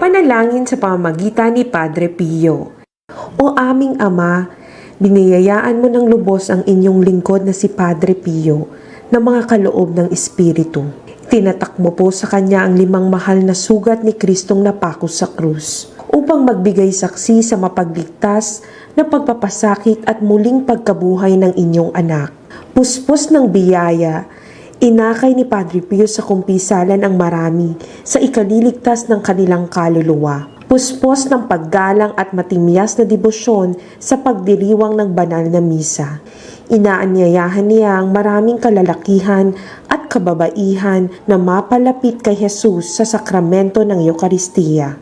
Panalangin sa pamamagitan ni Padre Pio. O aming Ama, biniyayaan mo ng lubos ang inyong lingkod na si Padre Pio na mga kaloob ng Espiritu. Tinatak mo po sa kanya ang 5 mahal na sugat ni Kristong napako sa krus upang magbigay saksi sa mapagligtas na pagpapasakit at muling pagkabuhay ng inyong anak. Puspos ng biyaya, inakay ni Padre Pio sa kumpisalan ang marami sa ikaliligtas ng kanilang kaluluwa. Puspos ng paggalang at matimyas na debosyon sa pagdiriwang ng banal na misa. Inaanyayahan niya ang maraming kalalakihan at kababaihan na mapalapit kay Jesus sa sakramento ng Eukaristiya.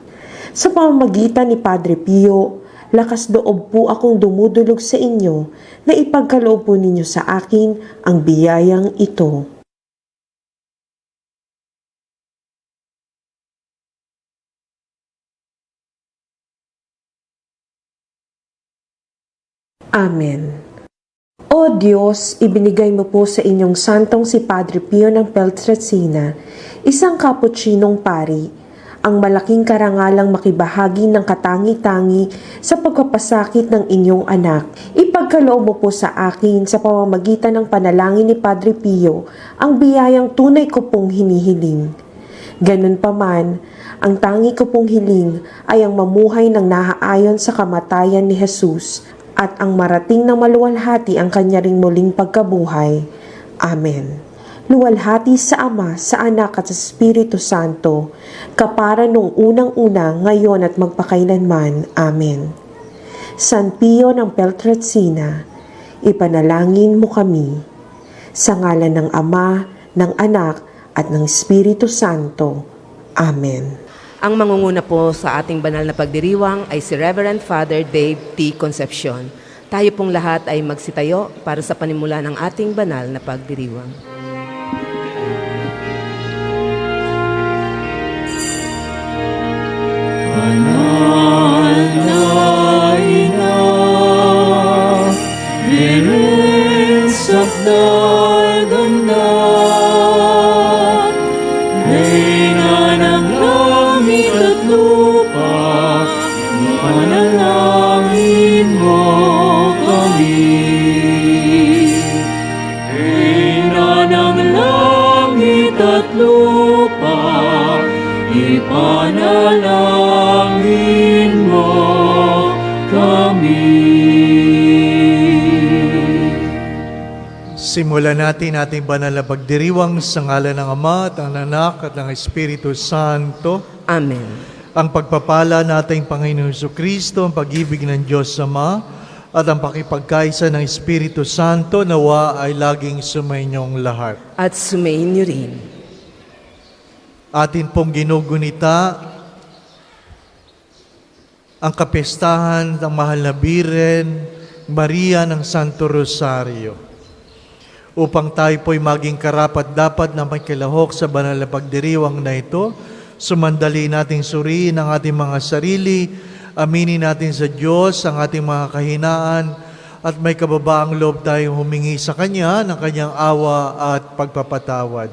Sa pamamagitan ni Padre Pio, lakas loob po akong dumudulog sa inyo na ipagkaloob po ninyo sa akin ang biyayang ito. Amen. O Diyos, ibinigay mo po sa inyong santong si Padre Pio ng Pietrelcina, isang kaputsinong pari, ang malaking karangalang makibahagi ng katangi-tangi sa pagpapasakit ng inyong anak. Ipagkaloob mo po sa akin sa pamamagitan ng panalangin ni Padre Pio ang biyayang tunay ko pong hinihiling. Ganun pa man, ang tangi ko pong hiling ay ang mamuhay ng naaayon sa kamatayan ni Jesus at ang marating ng maluwalhati ang kanya ring muling pagkabuhay. Amen. Luwalhati sa Ama, sa Anak at sa Espiritu Santo, kapara nung unang-una, ngayon at magpakailanman. Amen. San Pio ng Pietrelcina, ipanalangin mo kami. Sa ngalan ng Ama, ng Anak at ng Espiritu Santo. Amen. Ang mangunguna po sa ating banal na pagdiriwang ay si Reverend Father Dave T. Concepcion. Tayo pong lahat ay magsitayo para sa panimula ng ating banal na pagdiriwang. Banal na Ina, Prince of the Ganda, Reyna ng langit at lupa, panalangin mo kami. Reyna ng langit at lupa, ipanalangin mo kami. Simulan natin ating banal na pagdiriwang sa ngalan ng Ama at ng Anak at ng Espiritu Santo. Amen. Ang pagpapala nating Panginoon Jesucristo, ang pag-ibig ng Diyos Ama, at ang pakipagkaisa ng Espiritu Santo nawa ay laging sumainyong lahat. At sumainyo rin. Atin pong ginugunita ang kapistahan ng Mahal na Birhen Maria ng Santo Rosario, upang tayo po'y maging karapat-dapat na makilahok sa banal na pagdiriwang na ito. Sumandali nating suriin ang ating mga sarili, aminin natin sa Diyos ang ating mga kahinaan, at may kababaang loob tayong humingi sa Kanya ng Kanyang awa at pagpapatawad.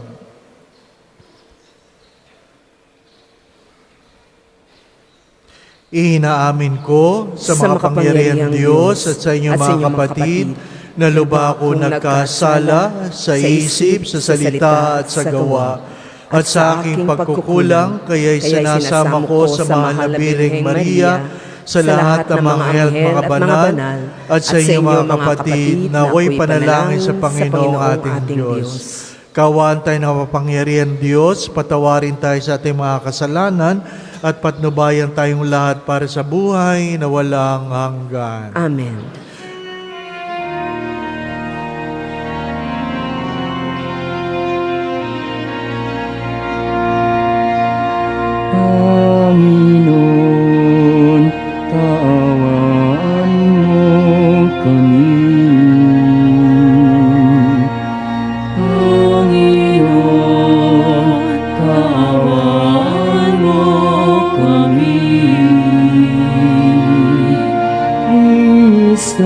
Ihinaamin ko sa makapangyarihang Diyos at sa inyong mga kapatid na lubha ako nagkasala sa isip, sa salita at sa gawa, at sa aking pagkukulang, kaya'y sinasama ko sa mahal na Birheng Maria, sa lahat ng mga anghel at mga banal, at sa inyong mga kapatid na ako'y panalangin sa Panginoong ating Diyos. Kaawaan tayo ng makapangyarihang Diyos, patawarin tayo sa ating mga kasalanan, at patnubayan tayong lahat para sa buhay na walang hanggan. Amen. Panginoon, kaawaan mo kami. Panginoon, kaawaan mo kami. Kristo,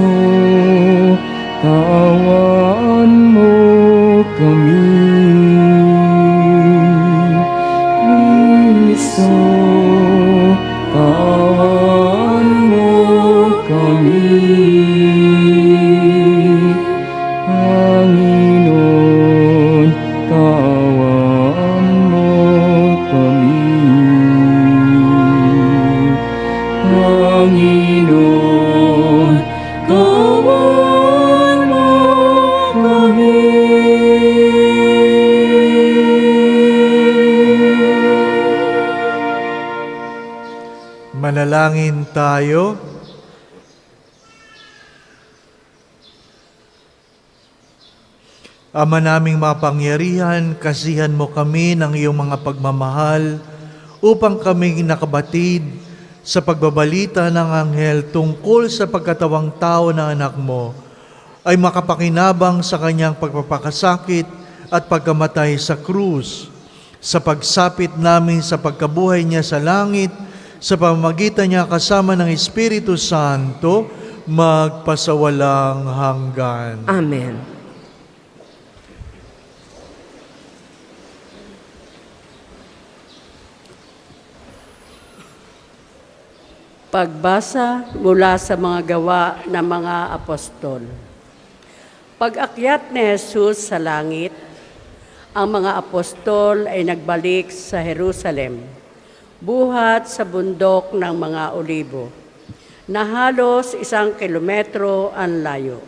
Manalangin tayo. Ama naming mapangyarihan, kasihan mo kami ng iyong mga pagmamahal upang kami nakabatid sa pagbabalita ng anghel tungkol sa pagkatawang tao ng anak mo ay makapakinabang sa kanyang pagpapakasakit at pagkamatay sa krus. Sa pagsapit namin sa pagkabuhay niya sa langit, sa pamamagitan niya kasama ng Espiritu Santo, magpasawalang hanggan. Amen. Pagbasa mula sa mga gawa ng mga apostol. Pag-akyat ni Jesus sa langit, ang mga apostol ay nagbalik sa Jerusalem, buhat sa bundok ng mga Olibo, na halos 1 kilometro ang layo.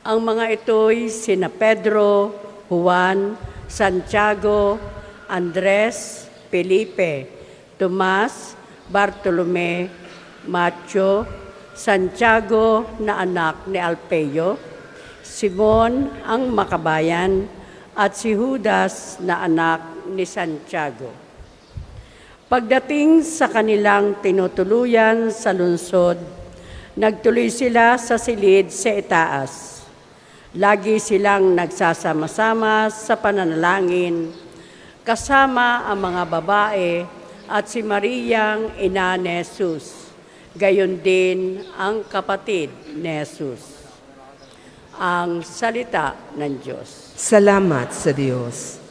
Ang mga ito'y sina Pedro, Juan, Santiago, Andres, Felipe, Tomas, Bartolome, Mateo, Santiago na anak ni Alpeo, Simon ang Makabayan, at si Judas na anak ni Santiago. Pagdating sa kanilang tinutuluyan sa lungsod, nagtuloy sila sa silid sa itaas. Lagi silang nagsasama-sama sa pananalangin, kasama ang mga babae at si Mariang ina ni Jesus, gayon din ang kapatid ni Jesus. Ang salita ng Diyos. Salamat sa Diyos.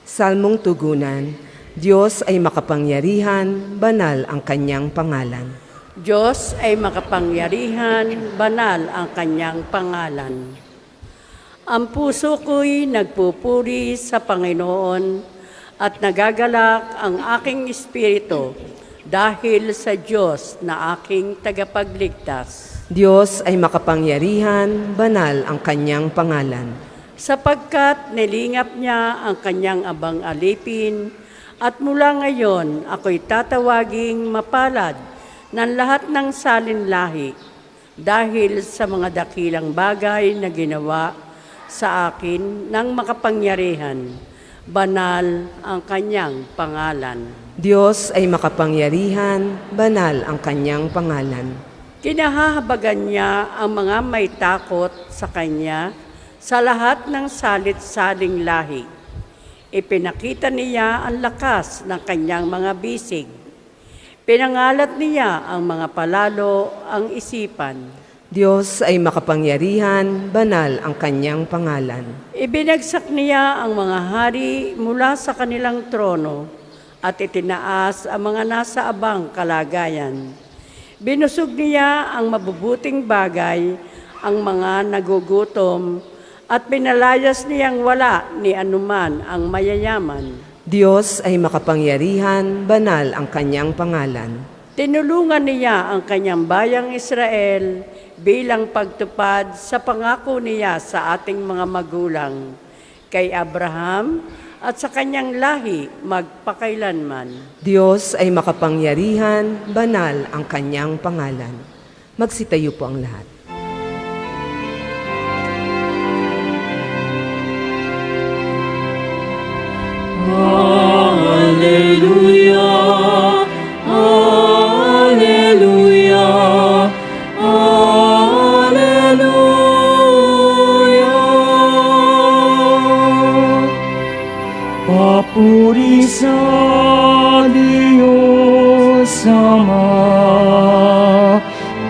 Salmong tugunan, Diyos ay makapangyarihan, banal ang kanyang pangalan. Diyos ay makapangyarihan, banal ang kanyang pangalan. Ang puso ko'y nagpupuri sa Panginoon at nagagalak ang aking espiritu dahil sa Diyos na aking tagapagligtas. Diyos ay makapangyarihan, banal ang kanyang pangalan. Sapagkat nilingap niya ang kanyang abang alipin, at mula ngayon ako'y tatawaging mapalad ng lahat ng salinlahi dahil sa mga dakilang bagay na ginawa sa akin ng makapangyarihan. Banal ang kanyang pangalan. Diyos ay makapangyarihan, banal ang kanyang pangalan. Kinahahabagan niya ang mga may takot sa kanya sa lahat ng salit-saling lahi. Ipinakita niya ang lakas ng kanyang mga bisig. Pinangalat niya ang mga palalo ang isipan. Diyos ay makapangyarihan, banal ang kanyang pangalan. Ibinagsak niya ang mga hari mula sa kanilang trono at itinaas ang mga nasa abang kalagayan. Binusog niya ang mabubuting bagay, ang mga nagugutom, at pinalayas niyang wala ni anuman ang mayayaman. Diyos ay makapangyarihan, banal ang kanyang pangalan. Tinulungan niya ang kanyang bayang Israel bilang pagtupad sa pangako niya sa ating mga magulang, kay Abraham at sa kanyang lahi magpakailanman. Diyos ay makapangyarihan, banal ang kanyang pangalan. Magsitayo po ang lahat. Hallelujah, Hallelujah, Hallelujah. Papuri sa Diyos Ama,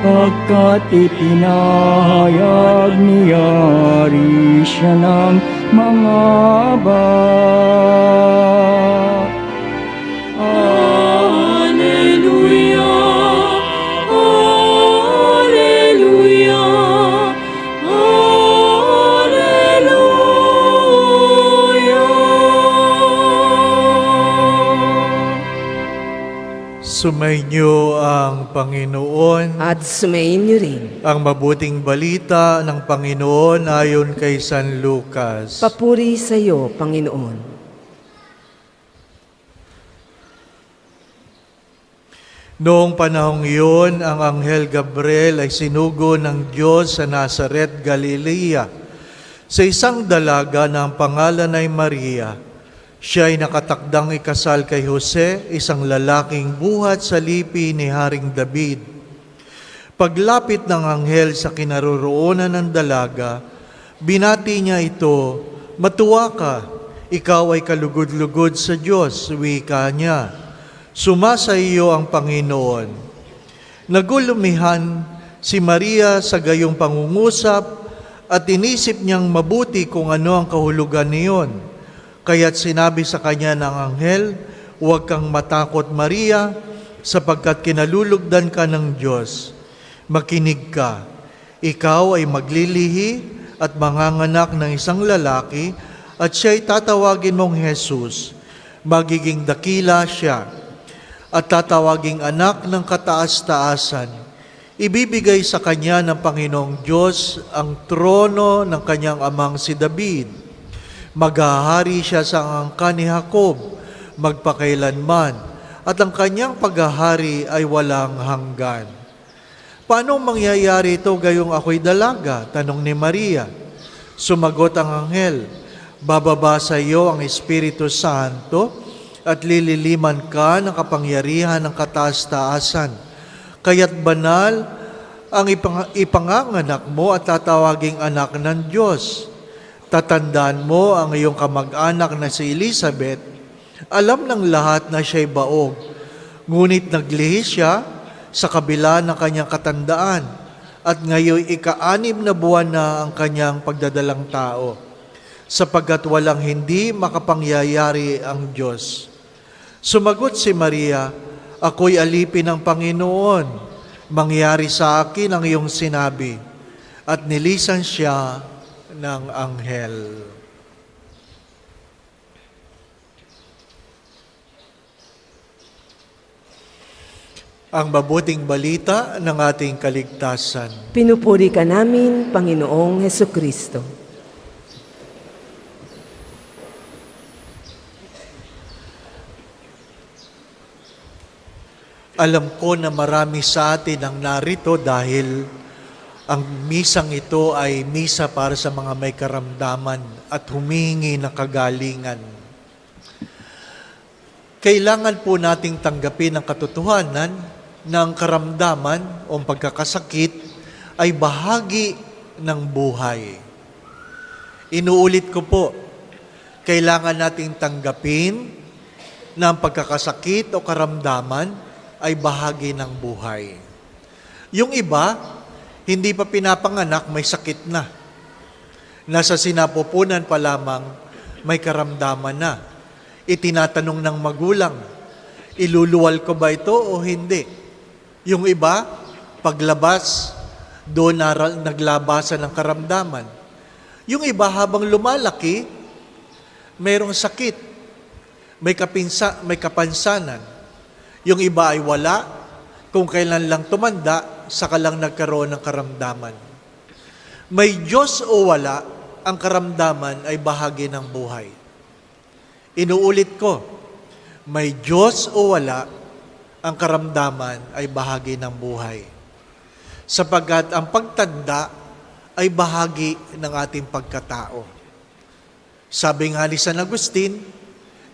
pagkat ipinahayag niya rin siya ng mga abad. Hallelujah, Hallelujah, Hallelujah. Sumainyo ang Panginoon. At sumayin niyo rin. Ang mabuting balita ng Panginoon ayon kay San Lucas. Papuri sa iyo, Panginoon. Noong panahong iyon, ang Anghel Gabriel ay sinugo ng Diyos sa Nazaret, Galilea, sa isang dalaga na ang pangalan ay Maria. Siya ay nakatakdang ikasal kay Jose, isang lalaking buhat sa lipi ni Haring David. Paglapit ng anghel sa kinaroroonan ng dalaga, binati niya ito, "Matuwa ka, ikaw ay kalugod-lugod sa Diyos," wika niya. "Sumasa iyo ang Panginoon." Nagulumihan si Maria sa gayong pangungusap at inisip niyang mabuti kung ano ang kahulugan niyon. Kaya't sinabi sa kanya ng anghel, "Huwag kang matakot, Maria, sapagkat kinalulugdan ka ng Diyos. Makinig ka, ikaw ay maglilihi at manganganak ng isang lalaki at siya'y tatawagin mong Jesus. Magiging dakila siya at tatawaging anak ng kataas-taasan. Ibibigay sa kanya ng Panginoong Diyos ang trono ng kanyang amang si David. Maghahari siya sa angkan ni Jacob, magpakailanman, at ang kanyang paghahari ay walang hanggan." "Paano mangyayari ito gayong ako'y dalaga?" tanong ni Maria. Sumagot ang anghel, "Bababa sa iyo ang Espiritu Santo at lililiman ka ng kapangyarihan ng kataas-taasan. Kaya't banal ang ipanganganak mo at tatawaging anak ng Diyos. Tatandaan mo ang iyong kamag-anak na si Elizabeth. Alam ng lahat na siya'y baog, ngunit naglihi siya sa kabila ng kanyang katandaan at ngayon ika-6 na buwan na ang kanyang pagdadalang tao, sapagkat walang hindi makapangyayari ang Diyos." Sumagot si Maria, "Ako'y alipin ng Panginoon. Mangyari sa akin ang iyong sinabi." At nilisan siya ng anghel. Ang mabuting balita ng ating kaligtasan. Pinupuri ka namin, Panginoong Hesukristo. Alam ko na marami sa atin ang narito dahil ang misang ito ay misa para sa mga may karamdaman at humingi ng kagalingan. Kailangan po nating tanggapin ang katotohanan na ang karamdaman o pagkakasakit ay bahagi ng buhay. Inuulit ko po, kailangan nating tanggapin na ang pagkakasakit o karamdaman ay bahagi ng buhay. Yung iba, hindi pa pinapanganak, may sakit na. Nasa sinapupunan pa lamang, may karamdaman na. Itinatanong ng magulang, iluluwal ko ba ito o hindi? Yung iba, paglabas, doon naglabasan ng karamdaman. Yung iba, habang lumalaki, mayroong sakit, may kapansanan. Yung iba ay wala, kung kailan lang tumanda, saka lang nagkaroon ng karamdaman. May Diyos o wala, ang karamdaman ay bahagi ng buhay. Inuulit ko, may Diyos o wala, ang karamdaman ay bahagi ng buhay. Sapagkat ang pagtanda ay bahagi ng ating pagkatao. Sabi nga ni San Agustin,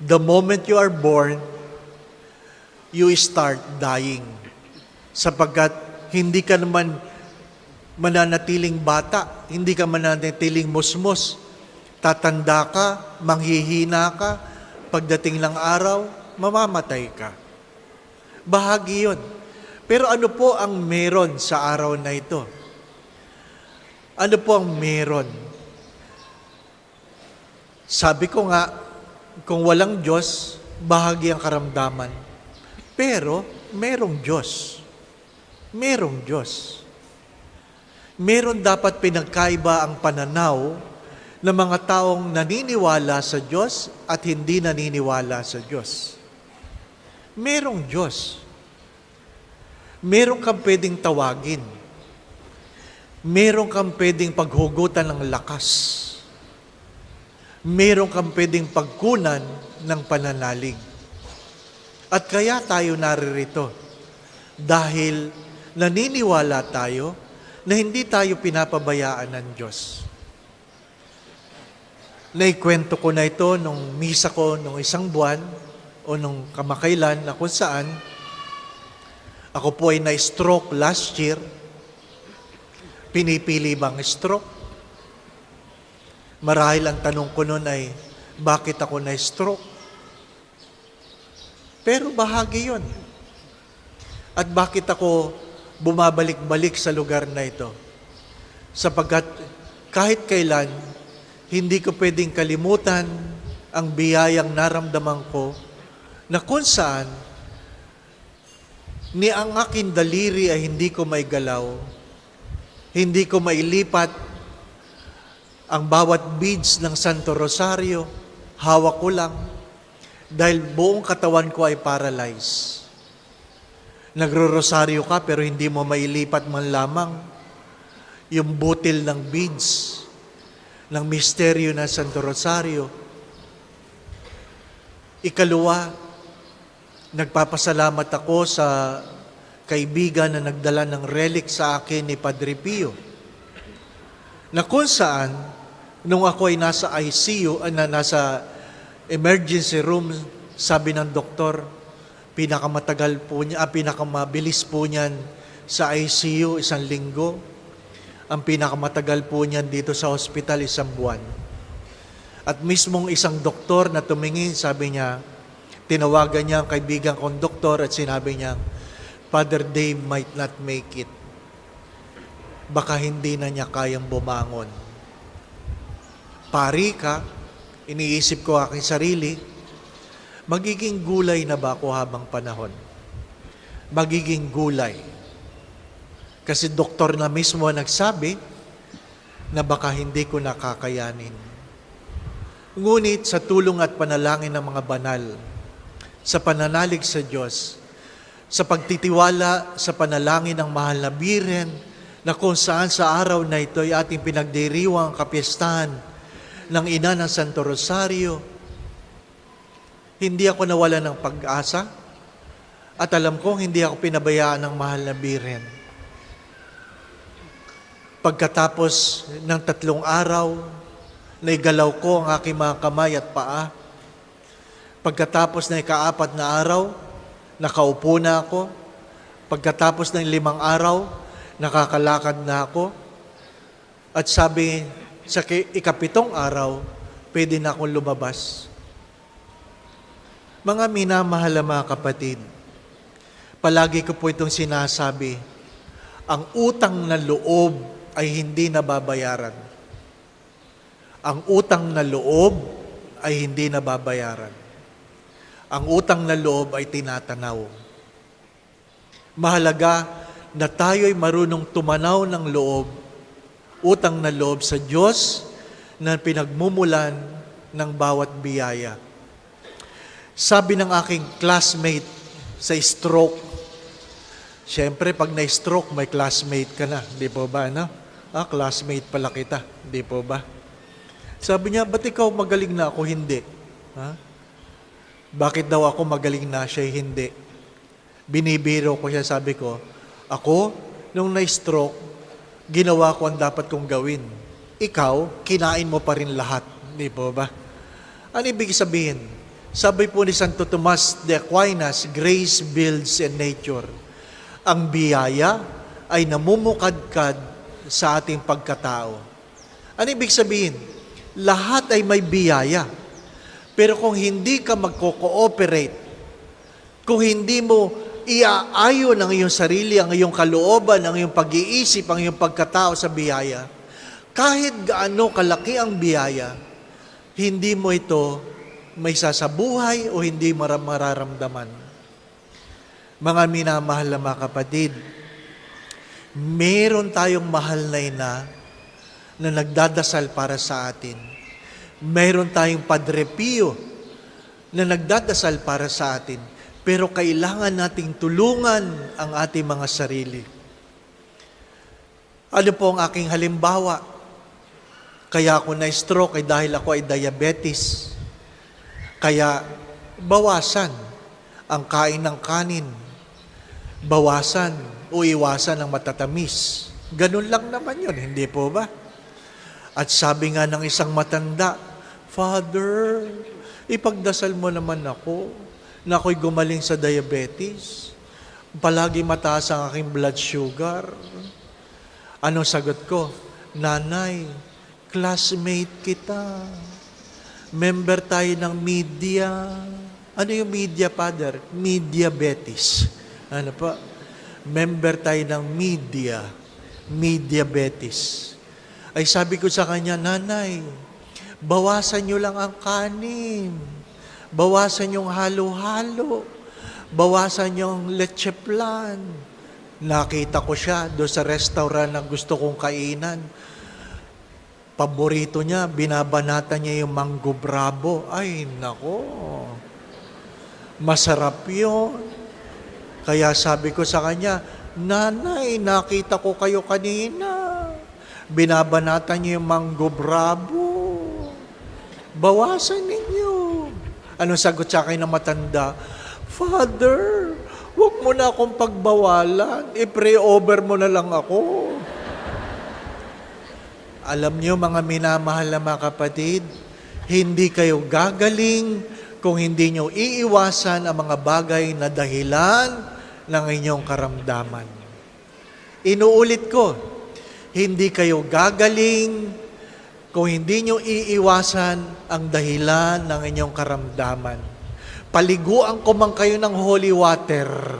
the moment you are born, you start dying. Sapagkat hindi ka naman mananatiling bata, hindi ka mananatiling musmos. Tatanda ka, manghihina ka, pagdating ng araw, mamamatay ka. Bahagi yun. Pero ano po ang meron sa araw na ito? Ano po ang meron? Sabi ko nga, kung walang Diyos, bahagi ang karamdaman. Pero, merong Diyos. Merong Diyos. Meron dapat pinagkaiba ang pananaw ng mga taong naniniwala sa Diyos at hindi naniniwala sa Diyos. Merong Diyos. Meron kang pwedeng tawagin. Meron kang pwedeng paghugutan ng lakas. Meron kang pwedeng pagkunan ng pananalig. At kaya tayo naririto dahil naniniwala tayo na hindi tayo pinapabayaan ng Diyos. Naikwento ko na ito nung misa ko nung isang buwan o nung kamakailan na kung saan ako po ay na-stroke last year. Pinipili bang stroke? Marahil ang tanong ko noon ay, bakit ako na-stroke? Pero bahagi yun. At bakit ako bumabalik-balik sa lugar na ito? Sapagkat kahit kailan, hindi ko pwedeng kalimutan ang biyayang naramdaman ko na kung saan ni ang aking daliri ay hindi ko maigalaw, hindi ko mailipat ang bawat beads ng Santo Rosario, hawak ko lang dahil buong katawan ko ay paralyzed. Nagro-rosaryo ka pero hindi mo mailipat man lamang yung butil ng beads ng misteryo ng Santo Rosario. Ikalawa, nagpapasalamat ako sa kaibigan na nagdala ng relic sa akin ni Padre Pio, na kung saan, nung ako ay nasa ICU, nasa emergency room, sabi ng doktor, pinakamabilis po niyan sa ICU, 1 linggo. Ang pinakamatagal po niyan dito sa hospital, 1 buwan. At mismong isang doktor na tumingin, sabi niya, tinawagan niya ang kaibigan kong doktor at sinabi niya, Father Dave might not make it. Baka hindi na niya kayang bumangon. Pari ka, iniisip ko aking sarili, magiging gulay na ba ako habang panahon? Magiging gulay. Kasi doktor na mismo nagsabi na baka hindi ko nakakayanin. Ngunit sa tulong at panalangin ng mga banal, sa pananalig sa Diyos, sa pagtitiwala sa panalangin ng mahal na Birhen, na kung saan sa araw na ito ay ating pinagdiriwang kapistahan ng Ina ng Santo Rosario, hindi ako nawala ng pag-asa at alam kong hindi ako pinabayaan ng mahal na Birhen. Pagkatapos ng 3 araw, naigalaw ko ang aking mga kamay at paa. Pagkatapos ng 4 na araw, nakaupo na ako. Pagkatapos ng 5 araw, nakakalakad na ako. At sabi, sa 7 araw, pwede na akong lumabas. Mga minamahal na mga kapatid, palagi ko po itong sinasabi, ang utang na loob ay hindi nababayaran. Ang utang na loob ay hindi nababayaran. Ang utang na loob ay tinatanaw. Mahalaga na tayo'y marunong tumanaw ng loob, utang na loob sa Diyos na pinagmumulan ng bawat biyaya. Sabi ng aking classmate sa stroke, siyempre pag na-stroke, may classmate ka na, di po ba, no? Classmate pala kita, di po ba? Sabi niya, ba't ikaw magaling na ako hindi? Ha? Bakit daw ako magaling na siya hindi? Binibiro ko siya, sabi ko, ako, nung na-stroke, ginawa ko ang dapat kong gawin. Ikaw, kinain mo pa rin lahat. Di po ba? Ano ibig sabihin? Sabi po ni Santo Tomas de Aquinas, grace builds in nature. Ang biyaya ay namumukadkad sa ating pagkatao. Ano ibig sabihin? Lahat ay may biyaya. Pero kung hindi ka magko-cooperate, kung hindi mo iaayon ang iyong sarili, ang iyong kalooban, ang iyong pag-iisip, ang iyong pagkatao sa biyaya, kahit gaano kalaki ang biyaya, hindi mo ito may sasabuhay o hindi mararamdaman. Mga minamahal na mga kapatid, meron tayong mahal na ina na nagdadasal para sa atin. Meron tayong Padre Pio na nagdadasal para sa atin. Pero kailangan nating tulungan ang ating mga sarili. Ano po ang aking halimbawa? Kaya ako na-stroke ay dahil ako ay diabetes. Kaya bawasan ang kain ng kanin. bawasan o iwasan ang matatamis. Ganun lang naman yun, hindi po ba? At sabi nga ng isang matanda, Father, ipagdasal mo naman ako na ako'y gumaling sa diabetes. Palagi mataas ang aking blood sugar. Anong sagot ko? Nanay, classmate kita. Member tayo ng media. Ano yung media, Father? Mediabetes. Ano pa? Member tayo ng media. Mediabetes. Ay sabi ko sa kanya, Nanay, bawasan nyo lang ang kanin. Bawasan yung halo-halo. Bawasan yung leche flan. Nakita ko siya doon sa restaurant na gusto kong kainan. Paborito niya, binabanata niya yung mango bravo. Ay, nako. Masarap yun. Kaya sabi ko sa kanya, Nanay, nakita ko kayo kanina. Binabanata niyo yung mango bravo. Bawasan ninyo. Anong sagot sa akin ng matanda? Father, huwag mo na akong pagbawalan. I-pray over mo na lang ako. Alam niyo mga minamahal na mga kapatid, hindi kayo gagaling kung hindi niyo iiwasan ang mga bagay na dahilan ng inyong karamdaman. Inuulit ko, hindi kayo gagaling kung hindi nyo iiwasan ang dahilan ng inyong karamdaman. Paliguan ko man kayo ng holy water,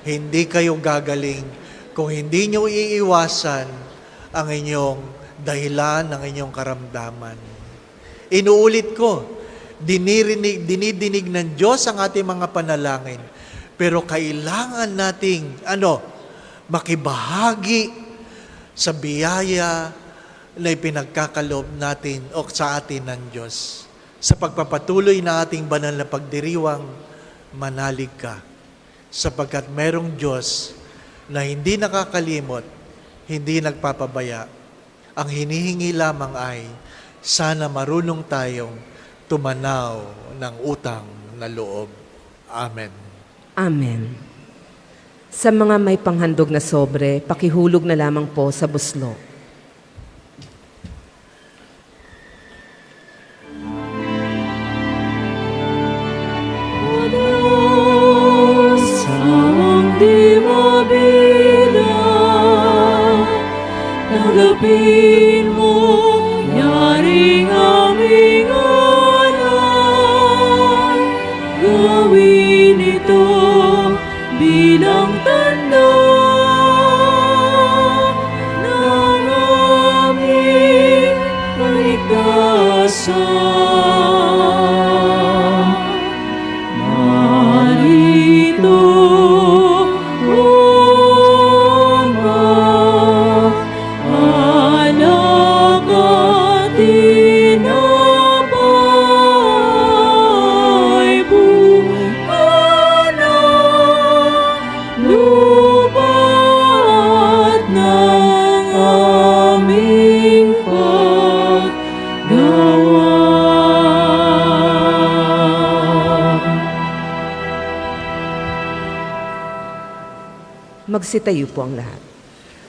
hindi kayo gagaling kung hindi nyo iiwasan ang inyong dahilan ng inyong karamdaman. Inuulit ko, dinidinig ng Diyos ang ating mga panalangin, pero kailangan nating makibahagi sa biyaya na ipinagkakaloob natin o sa atin ng Diyos. Sa pagpapatuloy na ating banal na pagdiriwang, manalig ka. Sapagkat merong Diyos na hindi nakakalimot, hindi nagpapabaya. Ang hinihingi lamang ay, sana marunong tayong tumanaw ng utang na loob. Amen. Amen. Sa mga may panghandog na sobre, pakihulog na lamang po sa buslo. Tanggapin mo, yaring aming alay. Gawin ito bilang tanda ng aming kaligtasan. Narito, Magsitayo po ang lahat.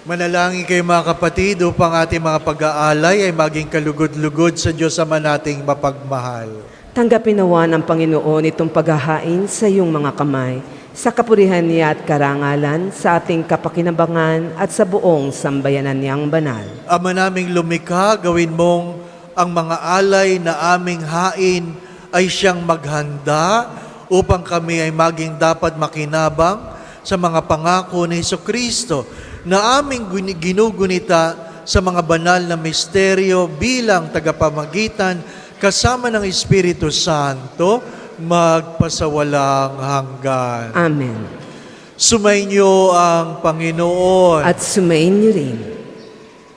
Manalangin kayo mga kapatid upang ating mga pag-aalay ay maging kalugod-lugod sa Diyos Ama nating mapagmahal. Tanggapin nawa ng Panginoon itong paghahain sa iyong mga kamay, sa kapurihan niya at karangalan, sa ating kapakinabangan at sa buong sambayanan niyang banal. Ama naming lumikha, gawin mong ang mga alay na aming hain ay siyang maghanda upang kami ay maging dapat makinabang sa mga pangako ni Jesucristo na aming ginugunita sa mga banal na misteryo bilang tagapamagitan kasama ng Espiritu Santo magpasawalang hanggan. Amen. Sumainyo ang Panginoon. At sumain niyo rin.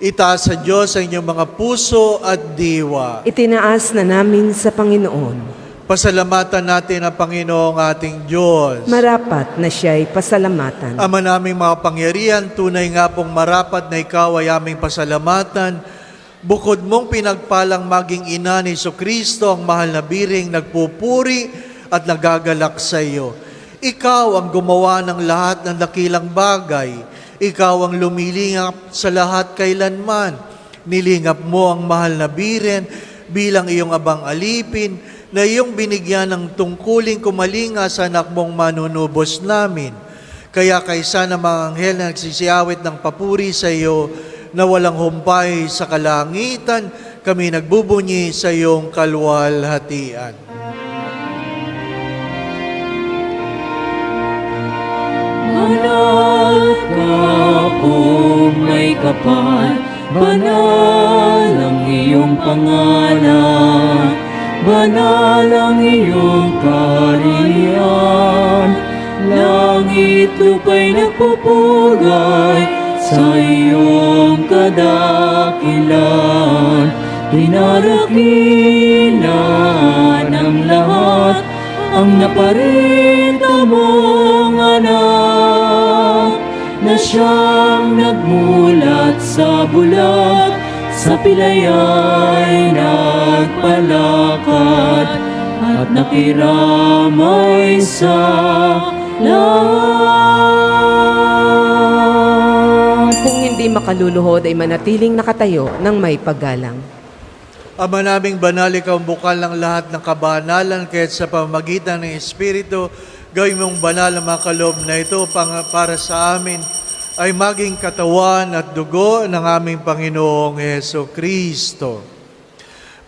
Itaas sa Diyos ang inyong mga puso at diwa. Itinaas na namin sa Panginoon. Pasalamatan natin ang Panginoong ating Diyos. Marapat na siya'y pasalamatan. Ama naming mga pangyarihan, tunay nga pong marapat na ikaw ay aming pasalamatan. Bukod mong pinagpalang maging ina ni Jesucristo, ang mahal na biring nagpupuri at nagagalak sa iyo. Ikaw ang gumawa ng lahat ng dakilang bagay. Ikaw ang lumilingap sa lahat kailanman. Nilingap mo ang mahal na biren bilang iyong abang alipin na iyong binigyan ng tungkuling kumalinga sa anak mong manunubos namin. Kaya kaysa ng mga anghel na nagsisiyawit ng papuri sa iyo na walang humpay sa kalangitan, kami nagbubunyi sa iyong kalwalhatian. Banal ka kung may kapal, banal ang iyong pangalan, banal ang iyong kaharian. Langit lupa'y nagpupugay sa iyong kadakilan. Dinarakilan ng lahat ang naparito mong anak, na siyang nagmulat sa bulag, sa pilayay nagpalakad, at nakiramay sa lahat. Kung hindi makaluluhod ay manatiling nakatayo ng may paggalang. Ama naming banal, ikaw ang bukal ng lahat ng kabanalan, kaya't sa pamamagitan ng Espiritu, gawin mong banal ang mga kaloob na ito para sa amin ay maging katawan at dugo ng aming Panginoong Heso Kristo.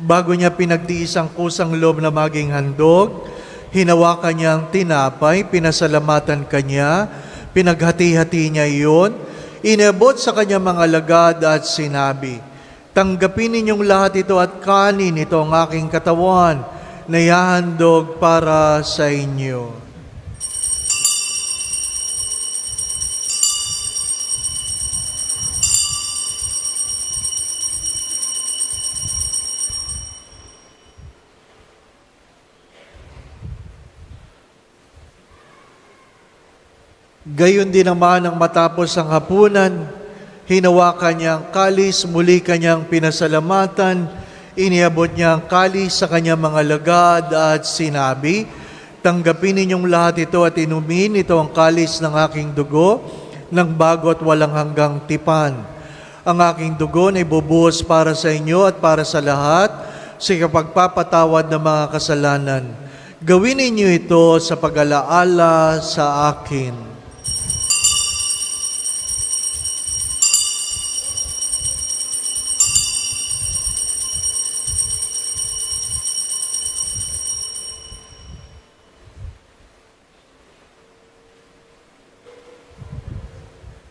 Bago niya pinagtiis ang kusang loob na maging handog, hinawakan niya ang tinapay, pinasalamatan kanya, pinaghati-hati niya iyon, inabot sa kanyang mga alagad at sinabi, "Tanggapin ninyong lahat ito at kanin, ito ang aking katawan na ihahandog para sa inyo." Gayon din naman ang matapos ang hapunan, hinawakan niya ang kalis, muli kanyang pinasalamatan, iniabot niya ang kalis sa kanyang mga lagad at sinabi, "Tanggapin ninyong lahat ito at inumin, ito ang kalis ng aking dugo, ng bago at walang hanggang tipan. Ang aking dugo ay bubuhos para sa inyo at para sa lahat, sa kapagpapatawad ng mga kasalanan. Gawin ninyo ito sa pag-alaala sa akin."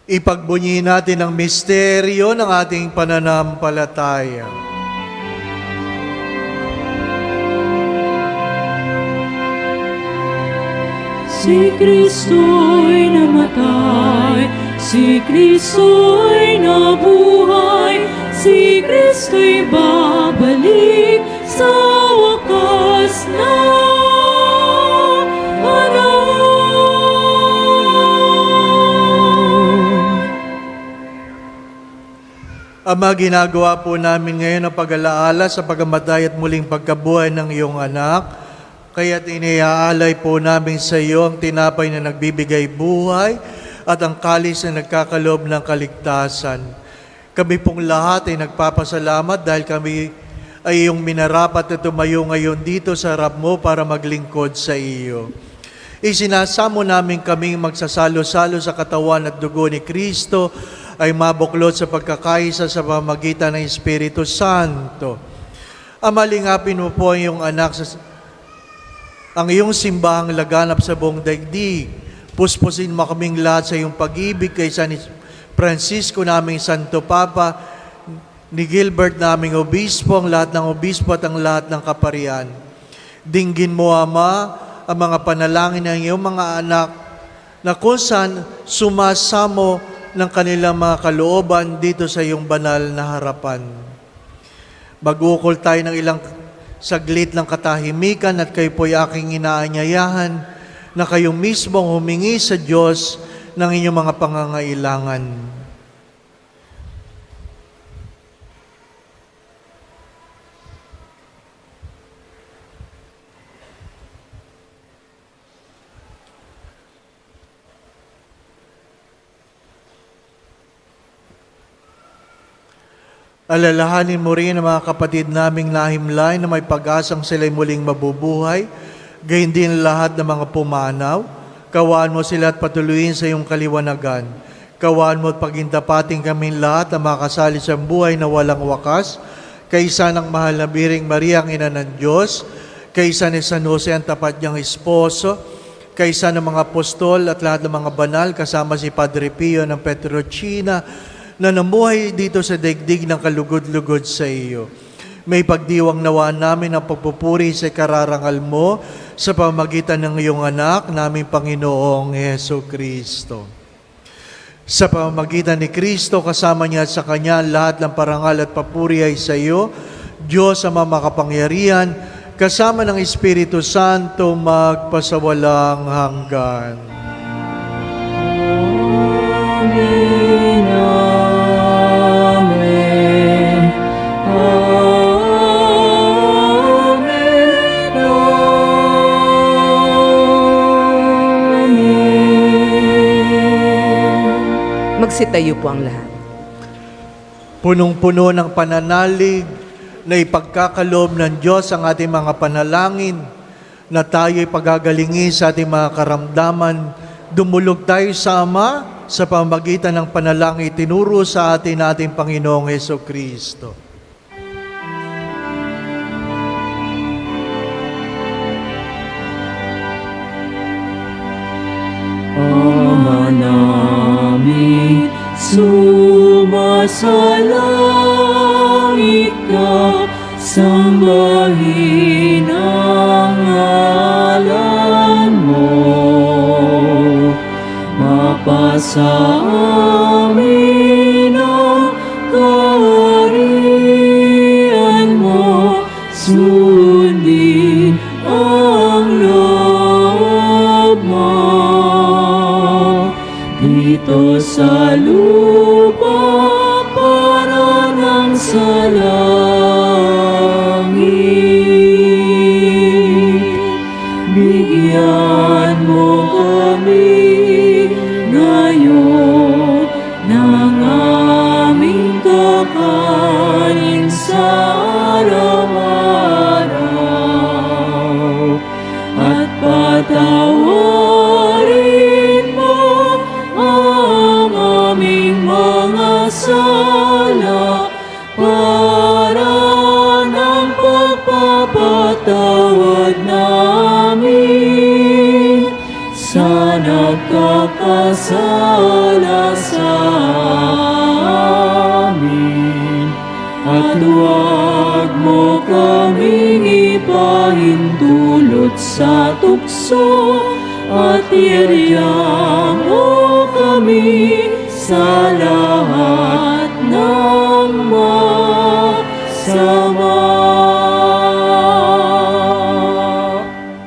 Ipagbunyi natin ang misteryo ng ating pananampalataya. Si Kristo'y namatay, si Kristo'y nabuhay, si Kristo'y babalik sa wakas na panahon. Ama, ginagawa po namin ngayon ang pag-alaala sa pagkamatay at muling pagkabuhay ng iyong anak. Kaya't iniaalay po namin sa iyo ang tinapay na nagbibigay buhay at ang kalis na nagkakaloob ng kaligtasan. Kami pong lahat ay nagpapasalamat dahil kami ay iyong minarapat na tumayo ngayon dito sa harap mo para maglingkod sa iyo. Isinasamo namin kaming magsasalo-salo sa katawan at dugo ni Kristo ay mabuklod sa pagkakaisa sa pamamagitan ng Espiritu Santo. Ama, lingapin mo po ang iyong anak ang iyong simbahang laganap sa buong daigdig. Puspusin mo kaming lahat sa iyong pag-ibig kay San Francisco naming Santo Papa, ni Gilbert naming Obispo, ang lahat ng Obispo at ang lahat ng kaparian. Dinggin mo, Ama, ang mga panalangin ng iyong mga anak na kung saan sumasamo ng kanilang mga kalooban dito sa iyong banal na harapan. Mag-ukol tayo ng ilang saglit ng katahimikan at kayo po'y aking inaanyayahan na kayo mismong humingi sa Diyos ng inyong mga pangangailangan. Alalahanin mo rin ang mga kapatid naming nahimlay na may pag-asang sila'y muling mabubuhay, gayon din lahat ng mga pumanaw. Kawaan mo sila at patuloyin sa iyong kaliwanagan. Kawaan mo at pagintapating kami lahat na makasali sa buhay na walang wakas, kaysa ng mahal na Biring Maria ang Ina ng Diyos, kaysa ni San Jose ang tapat niyang esposo, kaysa ng mga apostol at lahat ng mga banal, kasama si Padre Pio ng Petrocina, na namuhay dito sa daigdig ng kalugod-lugod sa iyo. May pagdiwang nawa namin ang pagpupuri sa kararangal mo sa pamagitan ng iyong anak, naming Panginoong Heso Kristo. Sa pamamagitan ni Kristo, kasama niya at sa Kanya, lahat ng parangal at papuri ay sa iyo, Diyos Ama makapangyarihan, kasama ng Espiritu Santo, magpasawalang hanggan. Amen. Amen. Amen. Magsitayo po ang lahat. Punong-puno ng pananalig na ipagkakaloob ng Diyos ang ating mga panalangin, na tayo'y pagagalingin sa ating mga karamdaman. Dumulog tayo sa Ama sa pamamagitan ng panalangin tinuro sa ating Panginoong Heso Kristo. Ama namin, sumasalangit ka, sambahin ang ngalan mo. Mapasa amin ang kaharian mo, sundin ang loob mo. Dito sa lupa para ng sa langit. Bigyan mo kami ngayon ng aming kakanin sa araw-araw, at patawarin mo ang aming mga sala para ng pagpapatawad namin sa nagkakasala sa amin. At huwag mo kaming ipahintulot sa tukso, at iarya mo kami sa lahat ng masama.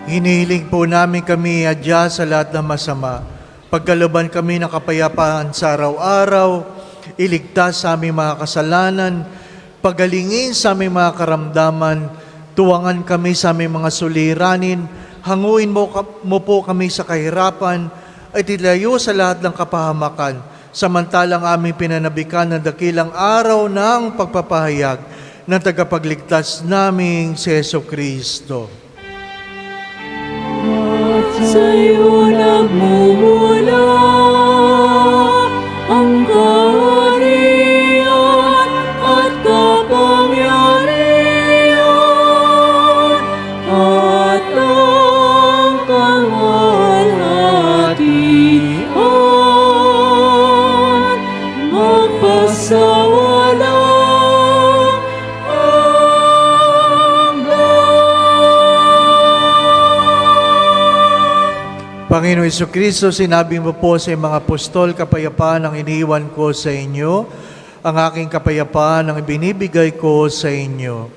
Hinihiling po namin kami adya sa lahat ng masama. Pagkalooban kami ng kapayapaan sa araw-araw, iligtas sa aming mga kasalanan, pagalingin sa aming mga karamdaman, tuwangan kami sa aming mga suliranin, hanguin mo po kami sa kahirapan, at ilayo sa lahat ng kapahamakan, samantalang aming pinanabikan ng dakilang araw ng pagpapahayag ng tagapagligtas naming si Heso Kristo. Sa'yo nagmumula ang kaharian at kapangyarihan at ang kaluwalhatian, magpasawalang Panginoon Jesucristo, sinabi mo po sa mga apostol, kapayapaan ang iniwan ko sa inyo, ang aking kapayapaan ang ibinibigay ko sa inyo.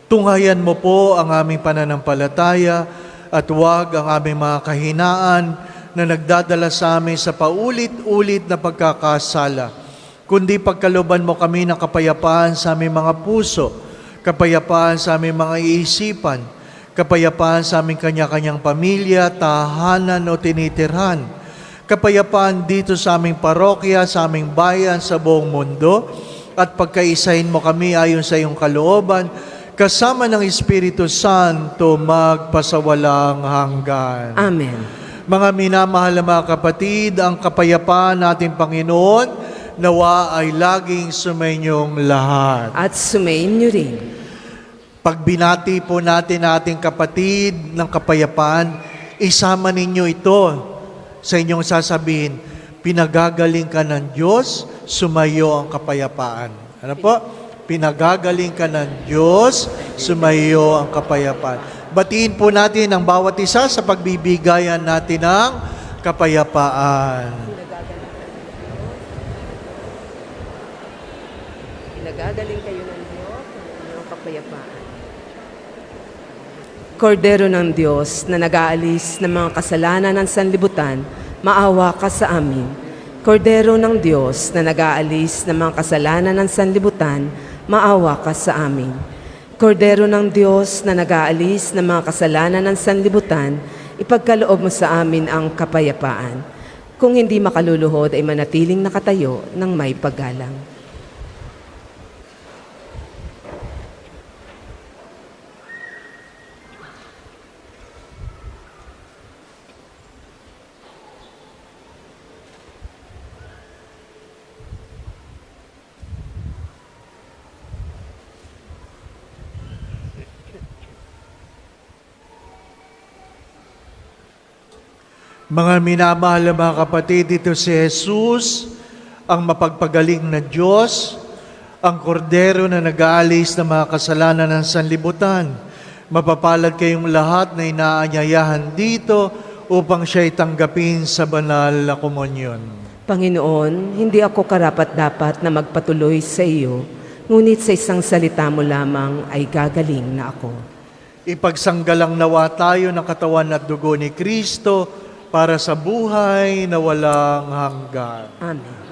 Tunghayan mo po ang aming pananampalataya at huwag ang aming mga kahinaan na nagdadala sa amin sa paulit-ulit na pagkakasala, kundi pagkalooban mo kami ng kapayapaan sa aming mga puso, kapayapaan sa aming mga iisipan, kapayapaan sa aming kanya-kanyang pamilya, tahanan o tinitirhan, kapayapaan dito sa aming parokya, sa aming bayan, sa buong mundo, at pagkaisahin mo kami ayon sa iyong kalooban, kasama ng Espiritu Santo magpasawalang hanggan. Amen. Mga minamahal na mga kapatid, ang kapayapaan natin Panginoon, nawa ay laging sumainyong lahat. At sumayin niyo rin. Pag binati po natin ating kapatid ng kapayapaan, isama ninyo ito sa inyong sasabihin, pinagagaling ka ng Diyos, sumayo ang kapayapaan. Ano po? Pinagagaling ka ng Diyos, sumayo ang kapayapaan. Batiin po natin ang bawat isa sa pagbibigayan natin ng kapayapaan. Pinagagaling kayo ng Diyos ng inyong kapayapaan. Kordero ng Diyos na nag-aalis ng mga kasalanan ng sanlibutan, maawa ka sa amin. Kordero ng Diyos na nag-aalis ng mga kasalanan ng sanlibutan, maawa ka sa amin. Kordero ng Diyos na nag-aalis ng mga kasalanan ng sanlibutan, ipagkaloob mo sa amin ang kapayapaan. Kung hindi makaluluhod ay manatiling nakatayo ng may paggalang. Mga minamahal na mga kapatid, ito si Jesus, ang mapagpagaling na Diyos, ang kordero na nag-aalis ng mga kasalanan ng sanlibutan. Mapapalad kayong lahat na inaanyayahan dito upang siya'y tanggapin sa banal na komunyon. Panginoon, hindi ako karapat-dapat na magpatuloy sa iyo, ngunit sa isang salita mo lamang ay gagaling na ako. Ipagsanggalang nawa tayo ng katawan at dugo ni Kristo para sa buhay na walang hanggan. Amen.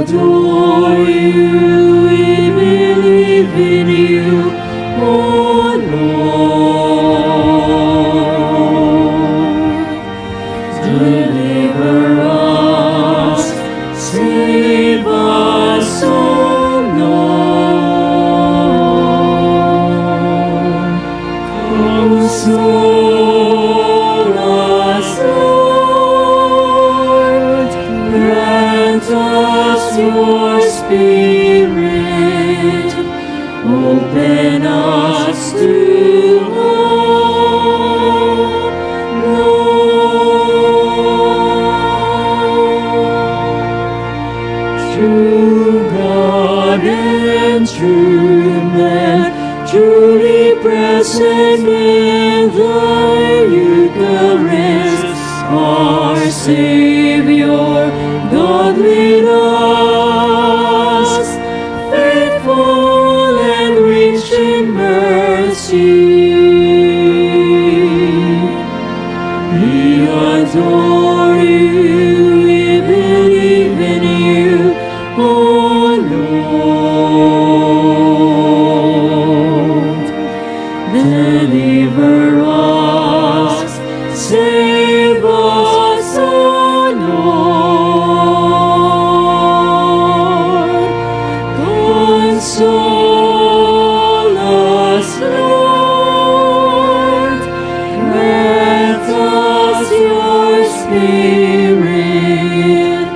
Adore you, we believe in you, O Lord. Deliver us, save us, O Lord. Console us, Lord. Grant us your Spirit, open us to hope, Lord. True God and true man, truly present in the Eucharist, our Savior, God lead us, faithful and rich in mercy. We adore you, we believe in you, O Lord. Deliver us, save us, O Lord. Console us, Lord. Grant us your Spirit.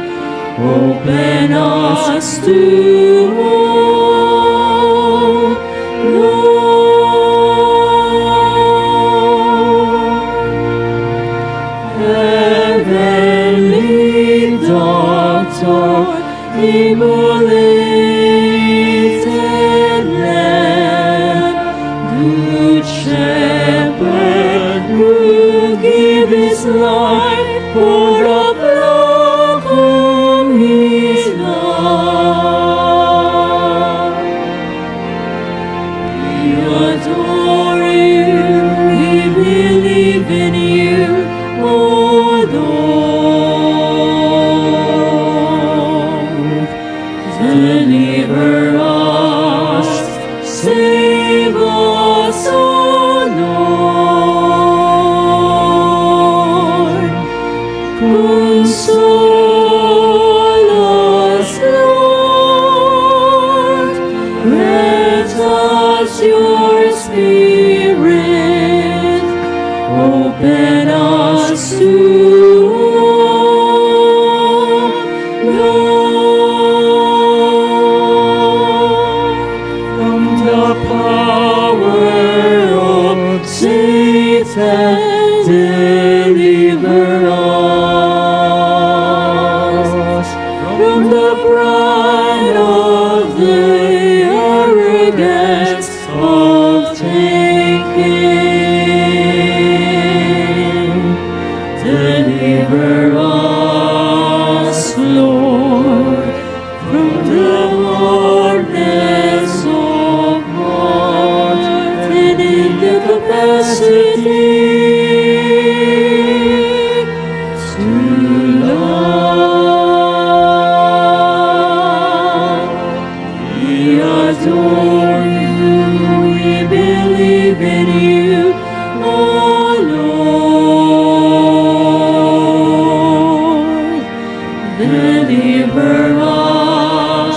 Open us to hope, Lord. Heavenly Doctor, immolated Lamb, us your Spirit. Open us to Lord. From the power of Satan, deliver us. From the pride of the arrogance of thinking, deliver us, Lord, from the hardness of heart and incapacity to love. We adore you, we believe in you, oh Lord. Deliver us,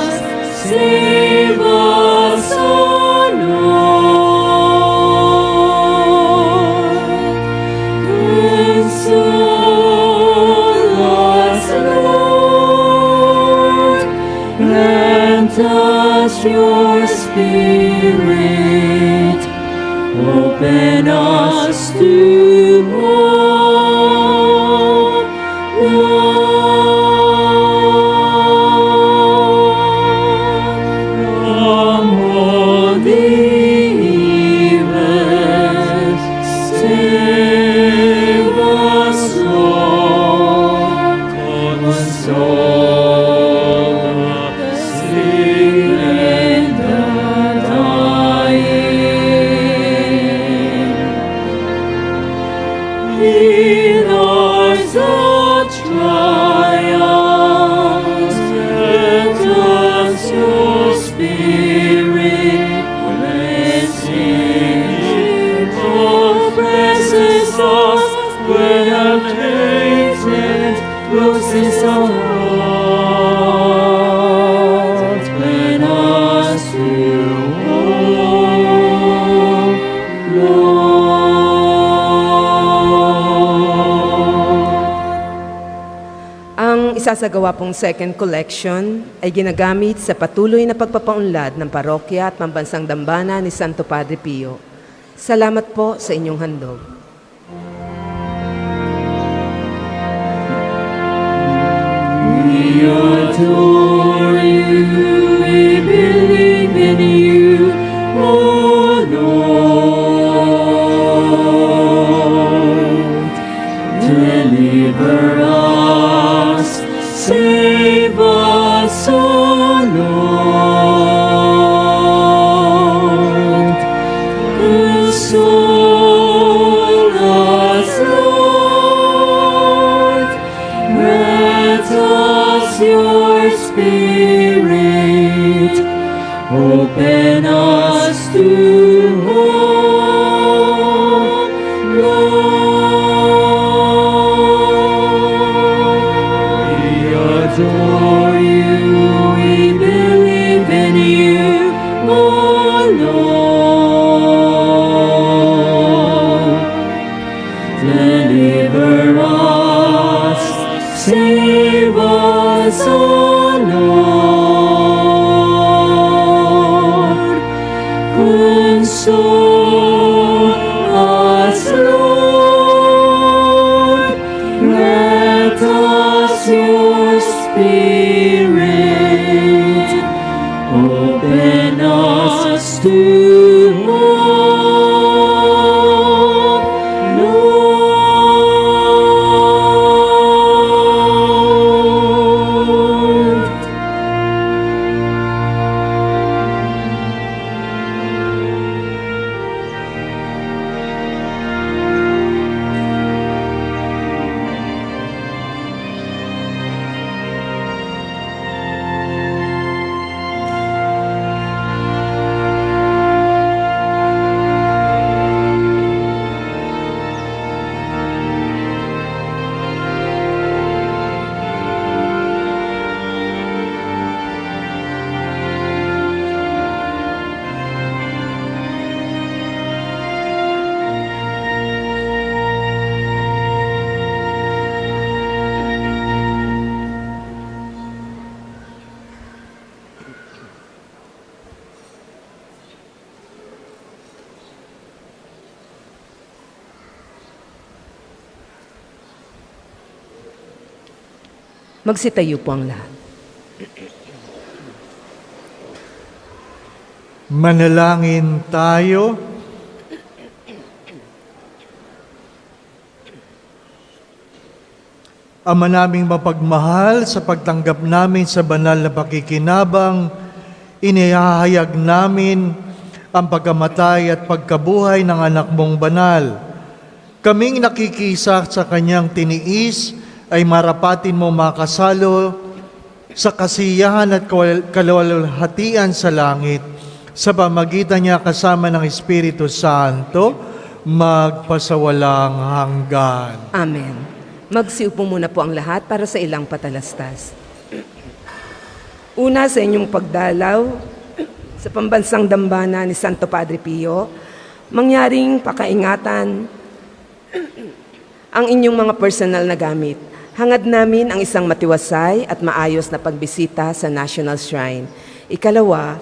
save us, oh Lord. Console us, Lord. Grant us your Spirit. Open us to more, from all the evils. Save us, Lord. Console the sick and the dying. In hours of trials, let us your Spirit blessing. Oppresses us when hatred closes our hearts. When us to hope, Lord. Ang isasagawa pong second collection ay ginagamit sa patuloy na pagpapaunlad ng parokya at pambansang dambana ni Santo Padre Pio. Salamat po sa inyong handog. We adore you, we believe in you, oh Lord. Deliver us, save us, oh Lord. Console us, Lord. Grant us your Spirit. Open us to hope, Lord. We adore you, we believe in you, oh Lord. Deliver us, save us, oh Lord. Console us, Lord. Grant us your Spirit. Open us to hope, Lord. Magsitayo po ang lahat. Manalangin tayo. Ama naming mapagmahal, sa pagtanggap namin sa banal na pakikinabang, inihahayag namin ang pagkamatay at pagkabuhay ng anak mong banal. Kaming nakikisa sa kanyang tiniis ay marapatin mo makasalo sa kasiyahan at kaluwalhatian sa langit. Sa pamagitan niya kasama ng Espiritu Santo, magpasawalang hanggan. Amen. Magsiupo muna po ang lahat para sa ilang patalastas. Una, sa inyong pagdalaw sa pambansang dambana ni Santo Padre Pio, mangyaring pakaingatan ang inyong mga personal na gamit. Hangad namin ang isang matiwasay at maayos na pagbisita sa National Shrine. Ikalawa,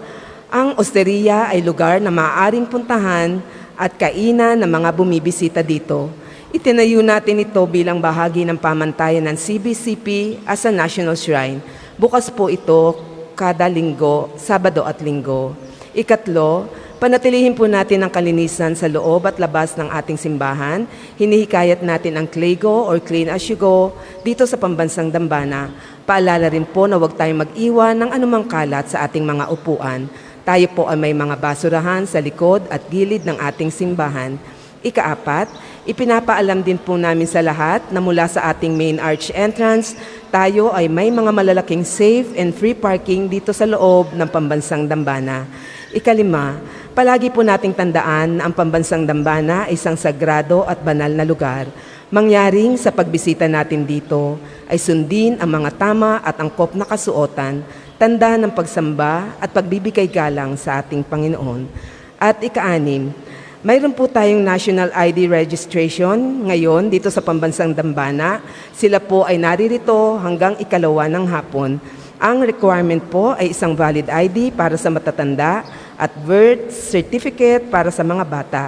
ang osteria ay lugar na maaaring puntahan at kainan ng mga bumibisita dito. Itinayo natin ito bilang bahagi ng pamantayan ng CBCP as a National Shrine. Bukas po ito kada linggo, Sabado at Linggo. Ikatlo, panatilihin po natin ang kalinisan sa loob at labas ng ating simbahan. Hinihikayat natin ang Clego or Clean as you go dito sa pambansang dambana. Paalala rin po na huwag tayong mag-iwan ng anumang kalat sa ating mga upuan. Tayo po ay may mga basurahan sa likod at gilid ng ating simbahan. Ikaapat, ipinapaalam din po namin sa lahat na mula sa ating main arch entrance, tayo ay may mga malalaking safe and free parking dito sa loob ng pambansang dambana. Ikalima, palagi po nating tandaan na ang pambansang dambana ay isang sagrado at banal na lugar. Mangyaring sa pagbisita natin dito ay sundin ang mga tama at angkop na kasuotan, tanda ng pagsamba at pagbibigay galang sa ating Panginoon. At ikaanim, mayroon po tayong National ID Registration ngayon dito sa pambansang dambana. Sila po ay naririto hanggang 2 ng hapon. Ang requirement po ay isang valid ID para sa matatanda at birth certificate para sa mga bata.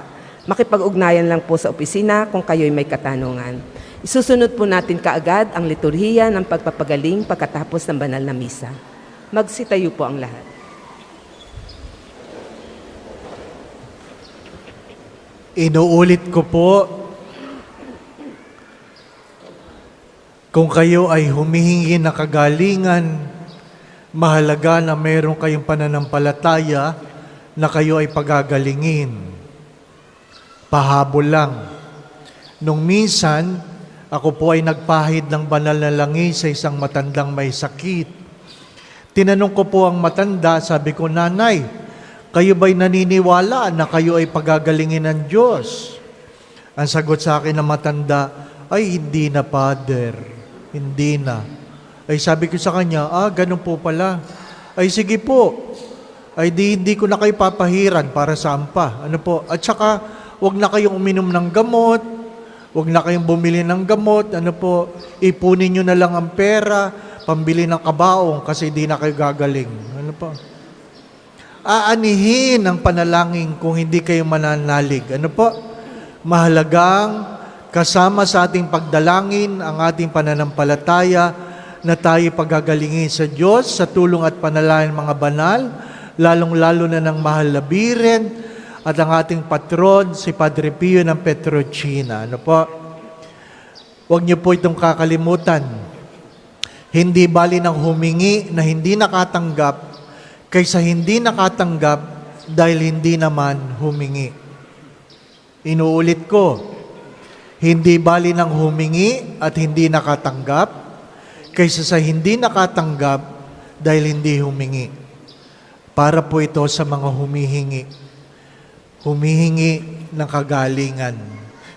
Makipag-ugnayan lang po sa opisina kung kayo'y may katanungan. Isusunod po natin kaagad ang liturhiya ng pagpapagaling pagkatapos ng banal na misa. Magsitayo po ang lahat. Inuulit ko po, kung kayo ay humihingi ng kagalingan, mahalaga na meron kayong pananampalataya na kayo ay pagagalingin. Pahabol lang. Nung minsan, ako po ay nagpahid ng banal na langis sa isang matandang may sakit. Tinanong ko po ang matanda, sabi ko, "Nanay, kayo ba'y naniniwala na kayo ay pagagalingin ng Diyos?" Ang sagot sa akin ng matanda, "Ay, hindi na, Father. Hindi na." Ay sabi ko sa kanya, ganun po pala. Ay sige po. Ay hindi ko na kayo papahiran para saan pa. Ano po? At saka, wag na kayong uminom ng gamot. Wag na kayong bumili ng gamot. Ano po? Ipunin nyo na lang ang pera, pambili ng kabaong kasi di na kayo gagaling. Ano po? Aanihin ang panalangin kung hindi kayo mananalig. Ano po? Mahalagang kasama sa ating pagdalangin ang ating pananampalataya na tayo pagagalingin sa Diyos sa tulong at panalangin ng mga banal, lalong-lalo na ng mahal na Biren at ang ating patron, si Padre Pio ng Petrocina. Ano po? Huwag niyo po itong kakalimutan. Hindi bali ng humingi na hindi nakatanggap kaysa hindi nakatanggap dahil hindi naman humingi. Inuulit ko, hindi bali ng humingi at hindi nakatanggap kaysa sa hindi nakatanggap dahil hindi humingi. Para po ito sa mga humihingi. Humihingi ng kagalingan.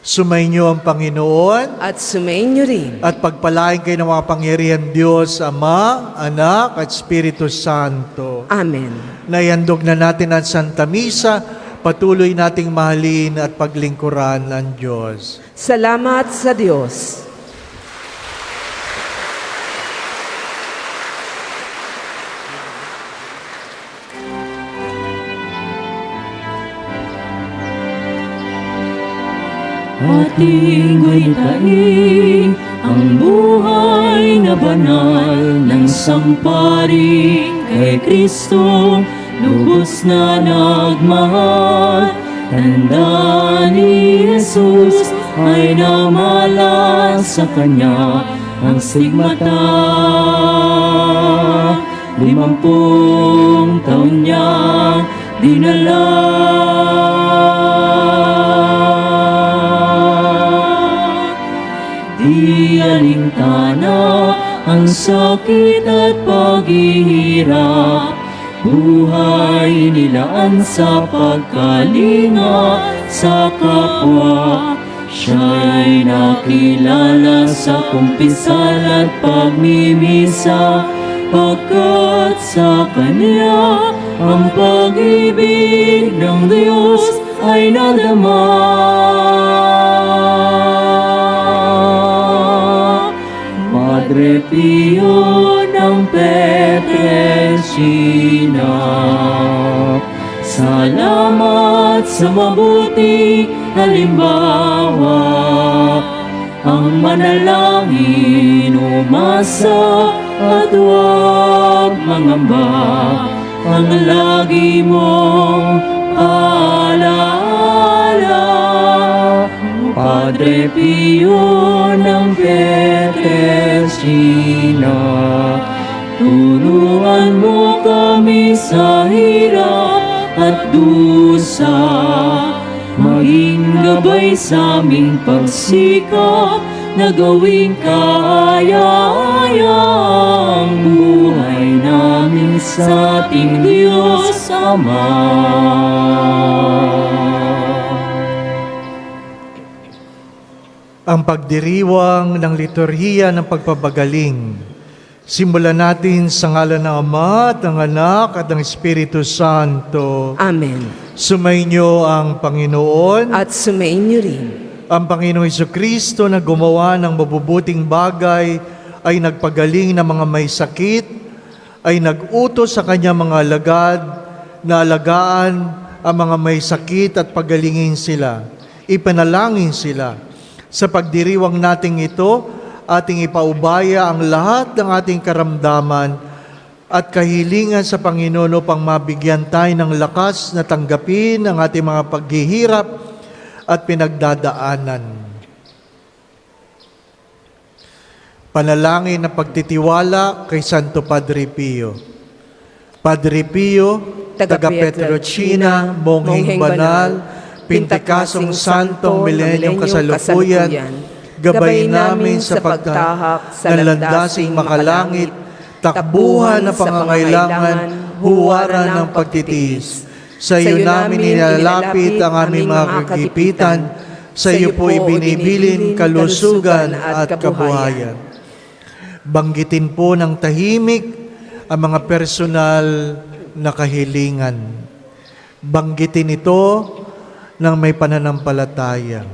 Sumainyo ang Panginoon At sumainyo rin. at pagpalain kayo ng mga pangyarihan Diyos, Ama, Anak, at Espiritu Santo. Amen. Naihandog na natin ang Santa Misa, patuloy nating mahalin at paglingkuran ng Diyos. Salamat sa Diyos. Ating gunitain ang buhay na banal ng sampari kay Kristo, lubos na nagmahal. Tanda ni Jesus ay namala sa Kanya ang stigmata. 50 taon niya dinala. Di alintana ang sakit at paghihirap, buhay nilaan sa pagkalinga sa kapwa. Siya'y nakilala sa kumpisal at pagmimisa, pagkat sa Kanya ang pag-ibig ng Diyos ay nadama. Padre Pio ng Pietrelcina, salamat sa mabuting halimbawa. Ang manalangin, umasa at huwag mangamba, ang lagi mong alaala. Padre Pio ng Pietrelcina, tulungan mo kami sa hirap at dusa, maging gabay sa aming pagsikap na gawing kaaya-ayang buhay namin sa ating Diyos Ama. Ang pagdiriwang ng liturhiya ng pagpapagaling. Simulan natin sa ngalan ng Ama at ng Anak at ng Espiritu Santo. Amen. Sumainyo ang Panginoon. At sumainyo rin. Ang Panginoong Jesucristo na gumawa ng mabubuting bagay ay nagpagaling ng mga may sakit, ay nag-utos sa kanya mga alagad na alagaan ang mga may sakit at pagalingin sila. Ipanalangin sila. Sa pagdiriwang nating ito, ating ipaubaya ang lahat ng ating karamdaman at kahilingan sa Panginoon upang mabigyan tayo ng lakas na tanggapin ang ating mga paghihirap at pinagdadaanan. Panalangin ng pagtitiwala kay Santo Padre Pio. Padre Pio, taga Pietrelcina, mongheng banal, Pintekasong Santong Milenyong Kasalukuyan, gabay namin sa pagtahak sa landasing makalangit, takbuhan ng pangangailangan, huwaran ng pagtitiis. Sa iyo namin nilalapit ang aming mga kagipitan, sa iyo po ibinibilin kalusugan at kabuhayan. Banggitin po ng tahimik ang mga personal na kahilingan. Banggitin ito ng may pananampalataya.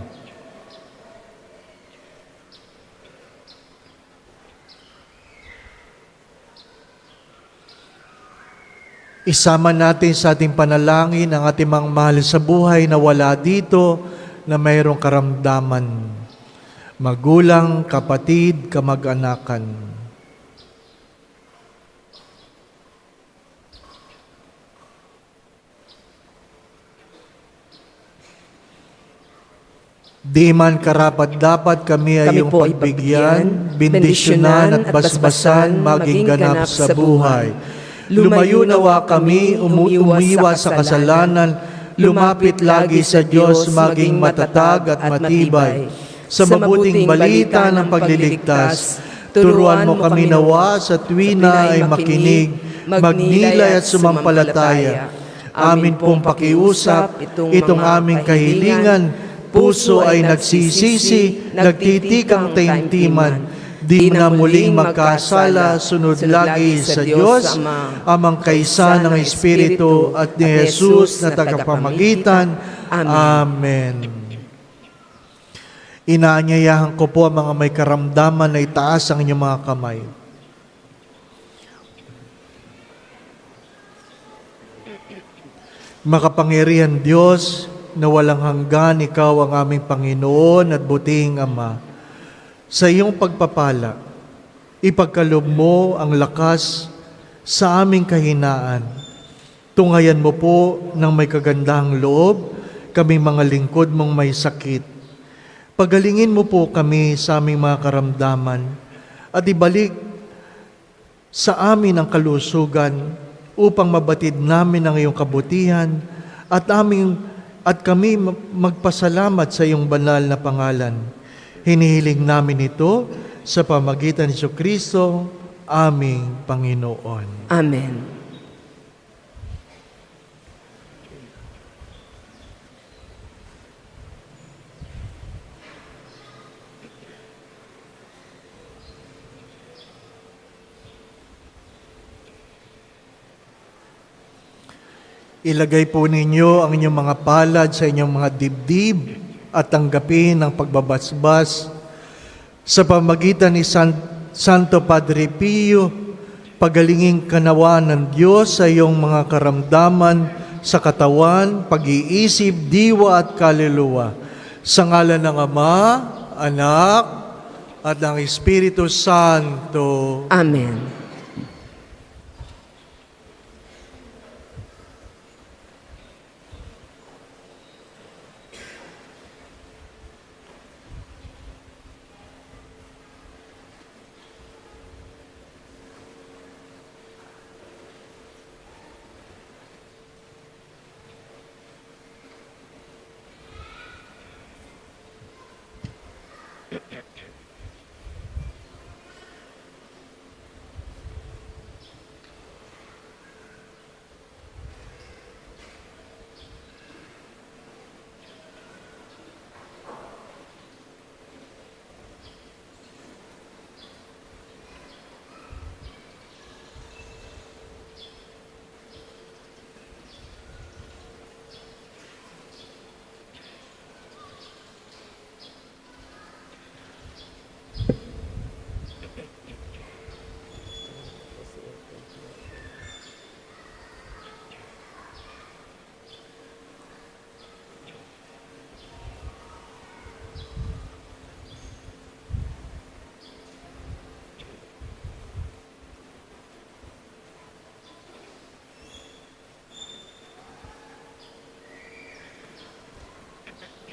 Isama natin sa ating panalangin ang ating mga mahal sa buhay na wala dito, na mayroong karamdaman. Magulang, kapatid, kamag-anakan. Di man karapat-dapat kami ay iyong po ay pagbigyan, bendisyonan at basbasan maging ganap sa buhay. Lumayo nawa kami, umiwas sa kasalanan, lumapit lagi sa Diyos, maging matatag at matibay. Sa mabuting balita ng pagliligtas, turuan mo kami nawa sa tuwina ay makinig, magnilay at sumampalataya. Amin pong pakiusap, itong aming kahilingan, puso ay nagsisisi, nagtitikang taimtiman, di na muling magkasala, sunod lagi sa Diyos, amang kaisa ng Espiritu at ni Jesus na tagapamagitan. Amen. Inaanyayahan ko po ang mga may karamdaman na itaas ang inyong mga kamay. Makapangyarihan Diyos, na walang hanggan, Ikaw ang aming Panginoon at buting Ama. Sa iyong pagpapala, ipagkaloob mo ang lakas sa aming kahinaan. Tungayan mo po ng may kagandahang loob kami mga lingkod mong may sakit. Pagalingin mo po kami sa aming mga karamdaman at ibalik sa amin ang kalusugan upang mabatid namin ang iyong kabutihan at kami magpasalamat sa iyong banal na pangalan. Hinihiling namin ito sa pamagitan ni Jesucristo, aming Panginoon. Amen. Ilagay po ninyo ang inyong mga palad sa inyong mga dibdib at tanggapin ang pagbabasbas sa pamagitan ni Santo Padre Pio. Pagalingin kanawa ng Diyos sa iyong mga karamdaman sa katawan, pag-iisip, diwa at kaluluwa. Sa ngalan ng Ama, Anak, at ng Espiritu Santo. Amen.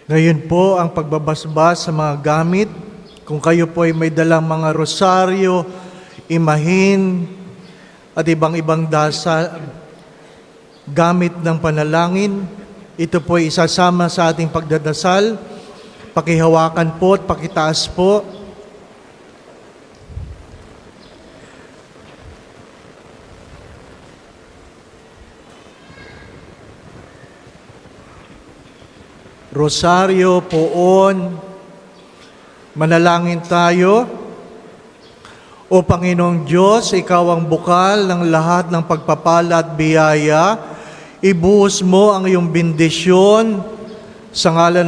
Ngayon po ang pagbabasbas sa mga gamit. Kung kayo po ay may dalang mga rosaryo, imahin, at ibang-ibang gamit ng panalangin, ito po ay isasama sa ating pagdadasal. Pakihawakan po at pakitaas po. Rosaryo, poon, manalangin tayo. O Panginoong Diyos, Ikaw ang bukal ng lahat ng pagpapala at biyaya. Ibuhos mo ang iyong bendisyon sa ngalan